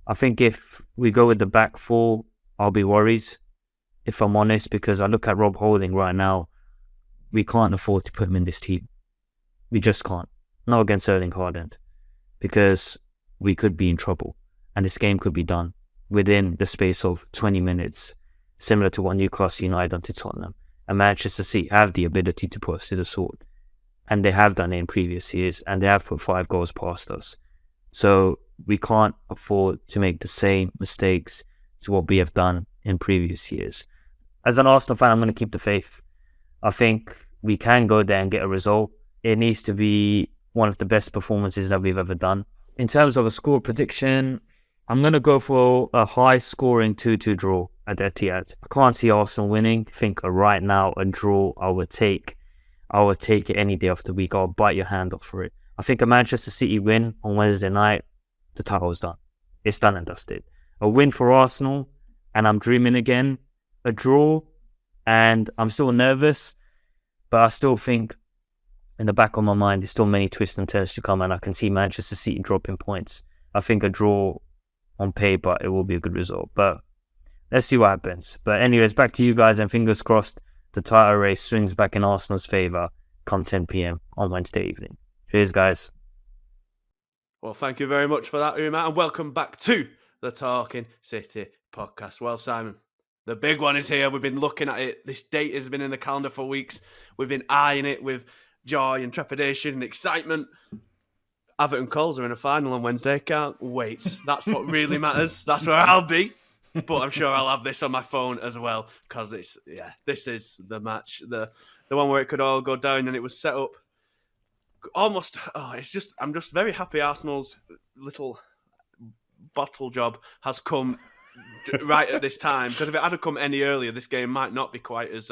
I think if we go with the back 4, I'll be worried, if I'm honest, because I look at Rob Holding right now. We can't afford to put him in this team. We just can't. Not against Erling Haaland, because we could be in trouble and this game could be done within the space of 20 minutes, similar to what Newcastle United done to Tottenham. And Manchester City have the ability to put us to the sword, and they have done it in previous years, and they have put 5 goals past us. So we can't afford to make the same mistakes to what we have done in previous years. As an Arsenal fan, I'm going to keep the faith. I think we can go there and get a result. It needs to be one of the best performances that we've ever done. In terms of a score prediction, I'm going to go for a high-scoring 2-2 draw at Etihad. I can't see Arsenal winning. I think right now a draw I would take it any day of the week. I'll bite your hand off for it. I think a Manchester City win on Wednesday night, the title is done. It's done and dusted. A win for Arsenal, and I'm dreaming again. A draw, and I'm still nervous, but I still think in the back of my mind there's still many twists and turns to come, and I can see Manchester City dropping points. I think a draw on paper it will be a good result. But let's see what happens. But anyways, back to you guys, and fingers crossed the title race swings back in Arsenal's favour come 10 p.m. on Wednesday evening. Cheers, guys. Well, thank you very much for that, Uma, and welcome back to the Talking City podcast. Well, Simon, the big one is here. We've been looking at it. This date has been in the calendar for weeks. We've been eyeing it with joy and trepidation and excitement. Everton Coles are in a final on Wednesday. Can't wait. That's what really matters. That's where I'll be. But I'm sure I'll have this on my phone as well, because this is the match, the one where it could all go down, and it was set up almost. I'm just very happy Arsenal's little bottle job has come right at this time, because if it had come any earlier, this game might not be quite as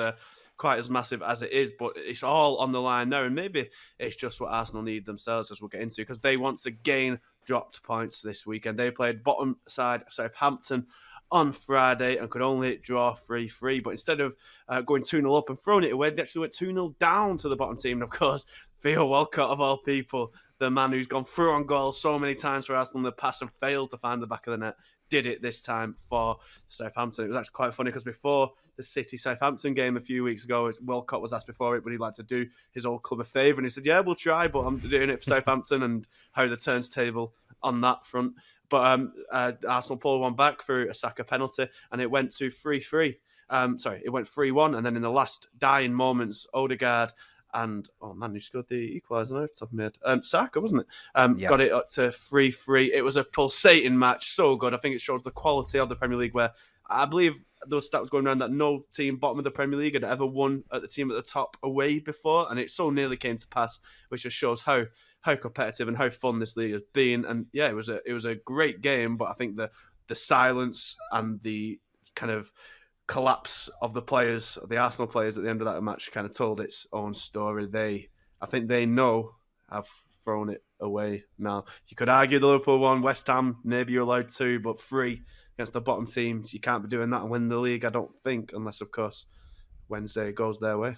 massive as it is. But it's all on the line now, and maybe it's just what Arsenal need themselves, as we'll get into, because they once again dropped points this weekend. They played bottom side Southampton on Friday and could only draw 3-3. But instead of going 2-0 up and throwing it away, they actually went 2-0 down to the bottom team. And of course, Theo Walcott, of all people, the man who's gone through on goal so many times for Arsenal in the past and failed to find the back of the net, did it this time for Southampton. It was actually quite funny, because before the City-Southampton game a few weeks ago, Walcott was asked before it, would he like to do his old club a favour? And he said, yeah, we'll try, but I'm doing it for Southampton, and how the turntable on that front. But Arsenal pulled one back through a Saka penalty, and it went to 3-3. It went 3-1, and then in the last dying moments, Odegaard and, who scored the equaliser off the top of my head? Saka, wasn't it? Got it up to 3-3. It was a pulsating match, so good. I think it shows the quality of the Premier League, where I believe those stats going around that no team bottom of the Premier League had ever won at the team at the top away before, and it so nearly came to pass, which just shows how competitive and how fun this league has been. And yeah, it was a great game, but I think the silence and the kind of collapse of the Arsenal players at the end of that match kind of told its own story. I think they know have thrown it away now. You could argue the Liverpool one, West Ham, maybe you're allowed to, but 3 against the bottom teams, you can't be doing that and win the league, I don't think, unless, of course, Wednesday goes their way.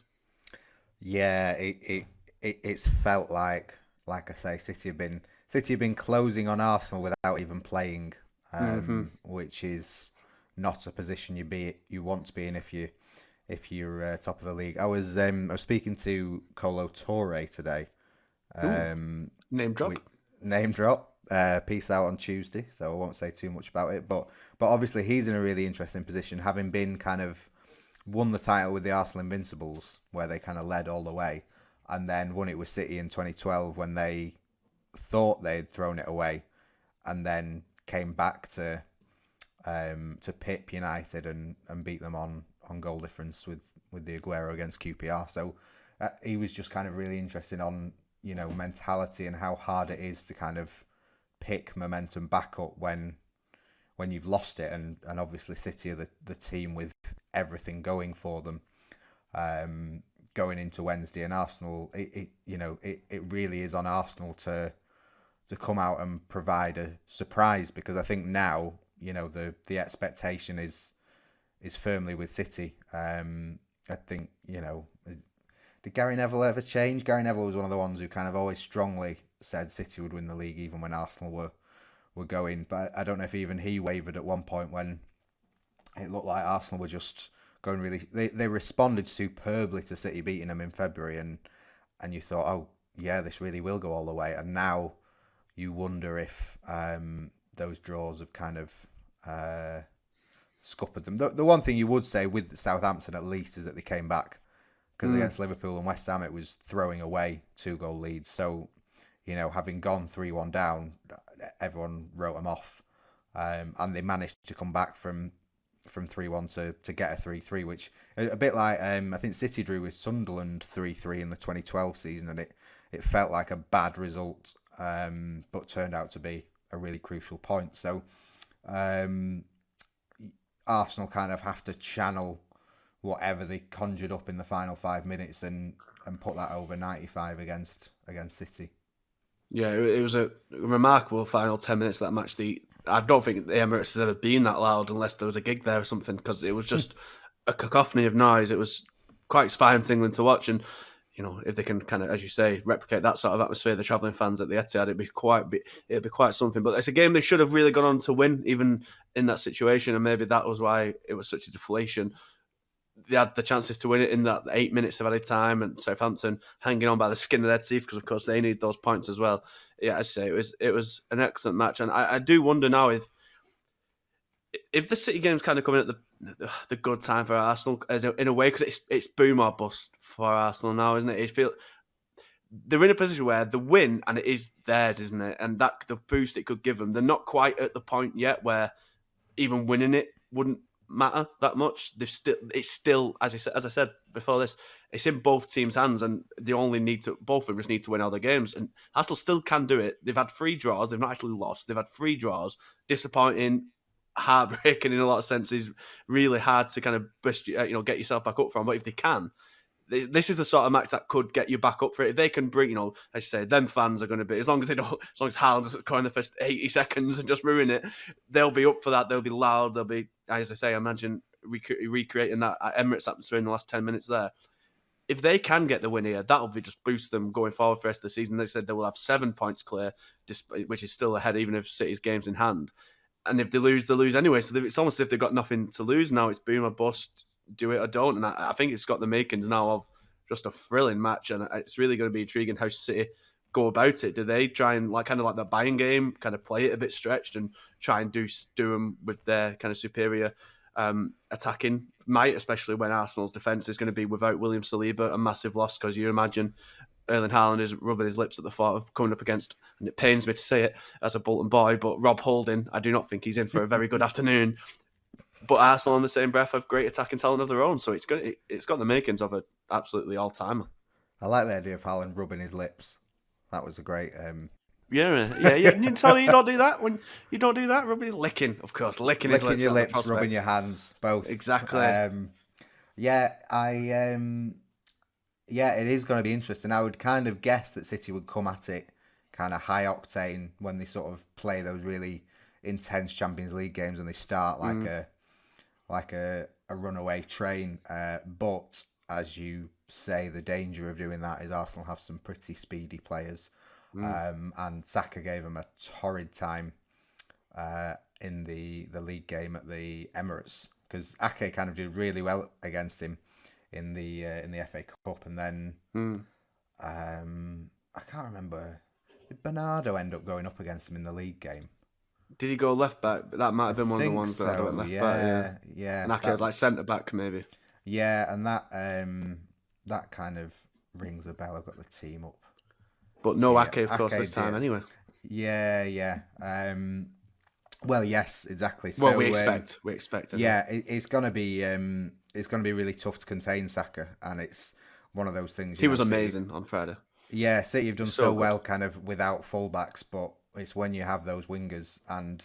Yeah, it's felt like I say, City have been closing on Arsenal without even playing, which is not a position you want to be in if you're top of the league. I was speaking to Kolo Toure today. Name drop. Name drop. Peace out on Tuesday, so I won't say too much about it. But obviously he's in a really interesting position, having been kind of won the title with the Arsenal Invincibles, where they kind of led all the way, and then won it with City in 2012 when they thought they'd thrown it away, and then came back to pip United and beat them on goal difference with the Aguero against QPR. So he was just kind of really interested on, mentality and how hard it is to kind of pick momentum back up when you've lost it, and obviously City are the team with everything going for them going into Wednesday, and Arsenal, it really is on Arsenal to come out and provide a surprise, because I think now the expectation is firmly with City. I think did Gary Neville ever change? Gary Neville was one of the ones who kind of always strongly said City would win the league even when Arsenal were going. But I don't know if even he wavered at one point when it looked like Arsenal were just going really. They responded superbly to City beating them in February, and you thought, oh yeah, this really will go all the way. And now you wonder if those draws have kind of scuppered them. The one thing you would say with Southampton at least is that they came back. Because against Liverpool and West Ham, it was throwing away 2-goal leads. So, having gone 3-1 down, everyone wrote them off. And they managed to come back from 3-1 to get a 3-3, which a bit like, I think City drew with Sunderland 3-3 in the 2012 season, and it felt like a bad result, but turned out to be a really crucial point. So, Arsenal kind of have to channel whatever they conjured up in the final 5 minutes and put that over 95 against City. Yeah, it was a remarkable final 10 minutes of that match. I don't think the Emirates has ever been that loud unless there was a gig there or something, because it was just a cacophony of noise. It was quite spine-tingling to watch, and if they can kind of, as you say, replicate that sort of atmosphere, the travelling fans at the Etihad, it'd be quite something. But it's a game they should have really gone on to win, even in that situation, and maybe that was why it was such a deflation. They had the chances to win it in that 8 minutes of added time, and Southampton hanging on by the skin of their teeth because, of course, they need those points as well. Yeah, I say it was an excellent match, and I do wonder now if the City game's kind of coming at the good time for Arsenal in a way, because it's boom or bust for Arsenal now, isn't it? They're in a position where the win, and it is theirs, isn't it? And that the boost it could give them, they're not quite at the point yet where even winning it wouldn't matter that much. It's still, as I said before this, it's in both teams' hands, and both of them just need to win all their games. And Arsenal still can do it. They've had 3 draws. They've not actually lost. They've had 3 draws. Disappointing, heartbreaking in a lot of senses. Really hard to kind of get yourself back up from. But if they can, this is the sort of match that could get you back up for it. If they can bring, as you say, them fans are going to be, as long as Haaland doesn't score in the first 80 seconds and just ruin it, they'll be up for that. They'll be loud. They'll be, as I say, I imagine recreating that Emirates atmosphere in the last 10 minutes there. If they can get the win here, that'll be just boost them going forward for the rest of the season. They said they will have 7 points clear, which is still ahead, even if City's game's in hand. And if they lose anyway. So it's almost as if they've got nothing to lose now. It's boom or bust, do it or don't. And I think it's got the makings now of just a thrilling match. And it's really going to be intriguing how City go about it. Do they try and, kind of like the Bayern game, kind of play it a bit stretched and try and do them with their kind of superior attacking might, especially when Arsenal's defence is going to be without William Saliba, a massive loss, because you imagine Erling Haaland is rubbing his lips at the thought of coming up against, and it pains me to say it as a Bolton boy, but Rob Holding. I do not think he's in for a very good afternoon. But Arsenal, in the same breath, have great attacking talent of their own, so it's got the makings of an absolutely all-timer. I like the idea of Haaland rubbing his lips. That was a great... Yeah. You tell me you don't do that when you don't do that. Rubbing, licking, of course, licking his lips, your lips, rubbing your hands, both. Exactly. It is going to be interesting. I would kind of guess that City would come at it kind of high octane when they sort of play those really intense Champions League games and they start like a runaway train. But as you say, the danger of doing that is Arsenal have some pretty speedy players. And Saka gave them a torrid time in the league game at the Emirates, because Ake kind of did really well against him in the FA Cup, and then I can't remember, did Bernardo end up going up against him in the league game? Did he go left back? That might have been one of the ones that went left back. Yeah. And Ake was like centre back maybe. Yeah, and that kind of rings a bell. I've got the team up. But no Ake, of course, this time anyway. Yeah. Well, yes, exactly. So, well, we expect. Yeah, it's gonna be really tough to contain Saka, and it's one of those things. He was amazing on Friday. Yeah, City have done so well, kind of without fullbacks, but it's when you have those wingers, and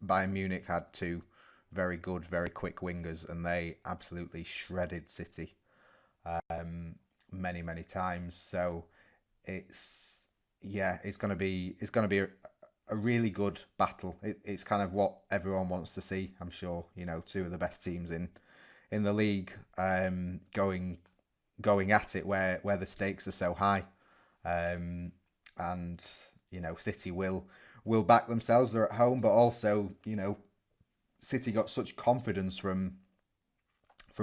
Bayern Munich had 2 very good, very quick wingers, and they absolutely shredded City many times. So it's going to be a really good battle. It's kind of what everyone wants to see. I'm sure 2 of the best teams in the league going at it where the stakes are so high, and City will back themselves. They're at home, but also City got such confidence from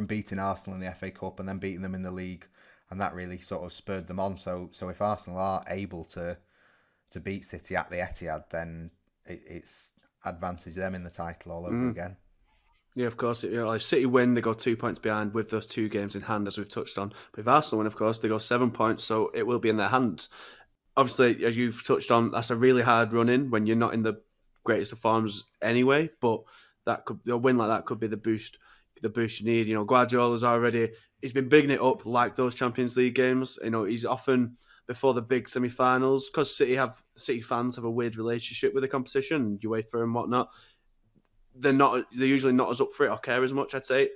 beating Arsenal in the FA Cup and then beating them in the league, and that really sort of spurred them on. So if Arsenal are able to beat City at the Etihad, then it's advantage them in the title all over again. Yeah, of course. If City win, they go 2 points behind with those 2 games in hand, as we've touched on. But if Arsenal win, of course, they go 7 points, so it will be in their hands. Obviously, as you've touched on, that's a really hard run in when you're not in the greatest of forms anyway. But a win like that could be the boost you need. Guardiola's he's been bigging it up like those Champions League games. He's often before the big semi-finals, because City fans have a weird relationship with the competition, UEFA and whatnot. They're usually not as up for it or care as much, I'd say,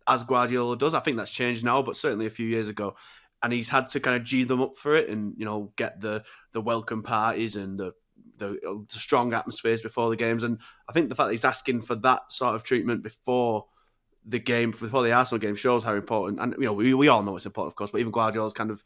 as Guardiola does. I think that's changed now, but certainly a few years ago. And he's had to kind of G them up for it and, get the welcome parties and the strong atmospheres before the games. And I think the fact that he's asking for that sort of treatment before the game before the Arsenal game shows how important, and we all know it's important, of course, but even Guardiola's kind of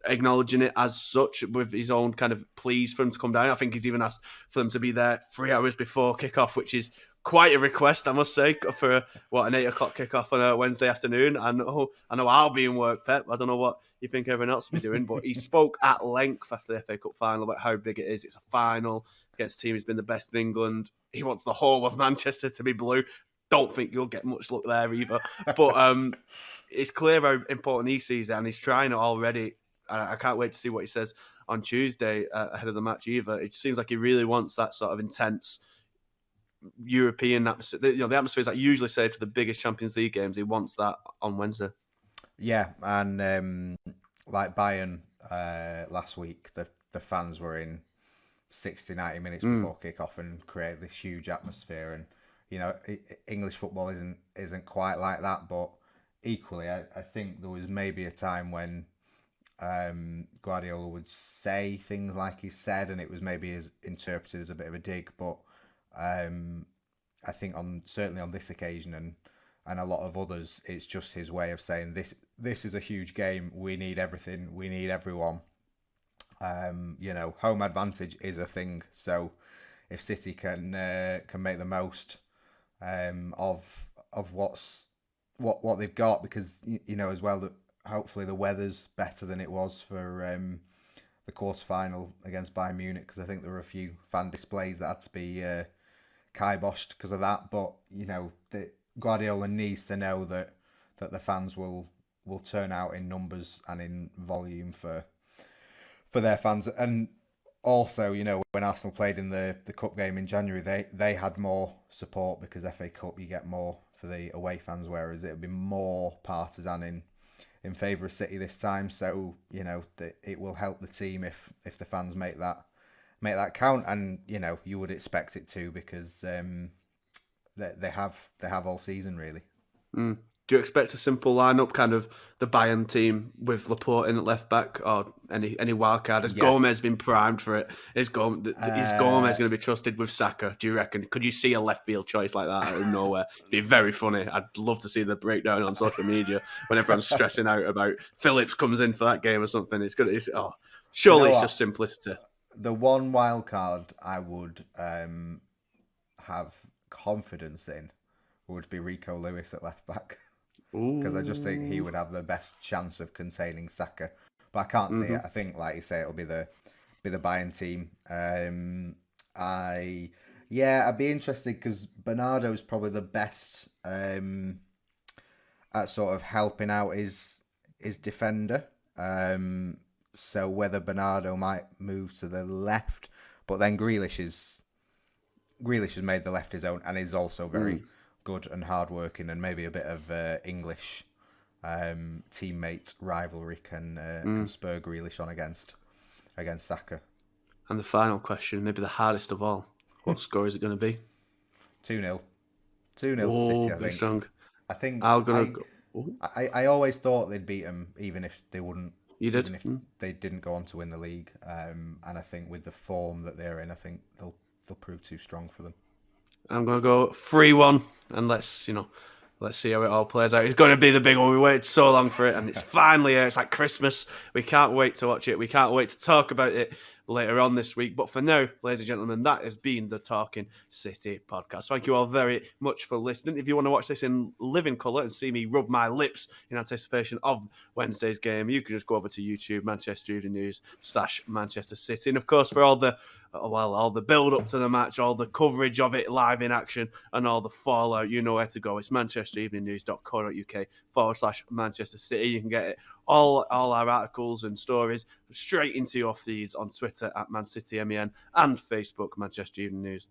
acknowledging it as such with his own kind of pleas for him to come down. I think he's even asked for them to be there 3 hours before kickoff, which is quite a request, I must say, for an 8 o'clock kickoff on a Wednesday afternoon. I know I'll be in work, Pep. I don't know what you think everyone else will be doing, but he spoke at length after the FA Cup final about how big it is. It's a final against a team who's been the best in England. He wants the whole of Manchester to be blue. Don't think you'll get much luck there either. But it's clear how important he sees it, and he's trying it already. I can't wait to see what he says on Tuesday ahead of the match either. It seems like he really wants that sort of intense European atmosphere. The atmospheres that usually say to the biggest Champions League games. He wants that on Wednesday. Yeah, and like Bayern last week, the fans were in 60, 90 minutes before kickoff and created this huge atmosphere. And English football isn't quite like that, but equally, I think there was maybe a time when Guardiola would say things like he said, and it was maybe interpreted as a bit of a dig. But I think certainly on this occasion and a lot of others, it's just his way of saying this is a huge game. We need everything. We need everyone. Home advantage is a thing. So if City can make the most of what they've got, because as well that hopefully the weather's better than it was for the quarter-final against Bayern Munich, because I think there were a few fan displays that had to be kiboshed because of that. But Guardiola needs to know that the fans will turn out in numbers and in volume for their fans. And also, when Arsenal played in the cup game in January, they had more support, because FA Cup you get more for the away fans, whereas it'll be more partisan in favour of City this time. So it will help the team if the fans make that count, and you would expect it to, because they have all season really. Do you expect a simple lineup, kind of the Bayern team with Laporte in at left back, or any wild card? Has Gomez been primed for it? Is Gomez going to be trusted with Saka? Do you reckon? Could you see a left field choice like that out of nowhere? It'd be very funny. I'd love to see the breakdown on social media whenever I'm stressing out about Phillips comes in for that game or something. It's good. Surely it's just simplicity. The one wild card I would have confidence in would be Rico Lewis at left back, because I just think he would have the best chance of containing Saka. But I can't see it. I think, like you say, it'll be the Bayern team. I'd be interested, because Bernardo's probably the best at sort of helping out his defender. So whether Bernardo might move to the left, but then Grealish has made the left his own, and is also very good and hardworking, and maybe a bit of English teammate rivalry can spur Grealish on against Saka. And the final question, maybe the hardest of all, what score is it going to be? 2-0. 2-0 to City, I think. Song. I think I always thought they'd beat them, even if they wouldn't. You did? Even if they didn't go on to win the league. And I think with the form that they're in, I think they'll prove too strong for them. I'm going to go 3-1, and let's see how it all plays out. It's going to be the big one. We waited so long for it, and it's finally here. It's like Christmas. We can't wait to watch it. We can't wait to talk about it later on this week. But for now, ladies and gentlemen, that has been the Talking City podcast. Thank you all very much for listening. If you want to watch this in living colour and see me rub my lips in anticipation of Wednesday's game, you can just go over to YouTube, Manchester Evening News /Manchester City. And of course, for all the build up to the match, all the coverage of it live in action, and all the fallout, you know where to go. It's manchestereveningnews.co.uk/Manchester City. You can get it all our articles and stories straight into your feeds on Twitter @ManCityMen and Facebook Manchester Evening News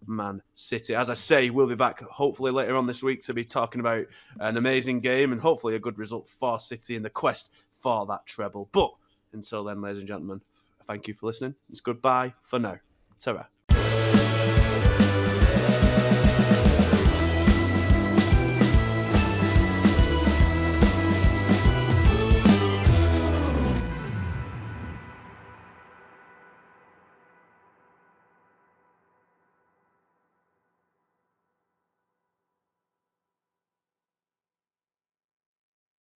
/Man City. As I say, we'll be back hopefully later on this week to be talking about an amazing game and hopefully a good result for City in the quest for that treble. But until then, ladies and gentlemen, thank you for listening. It's goodbye for now. Ta-ra.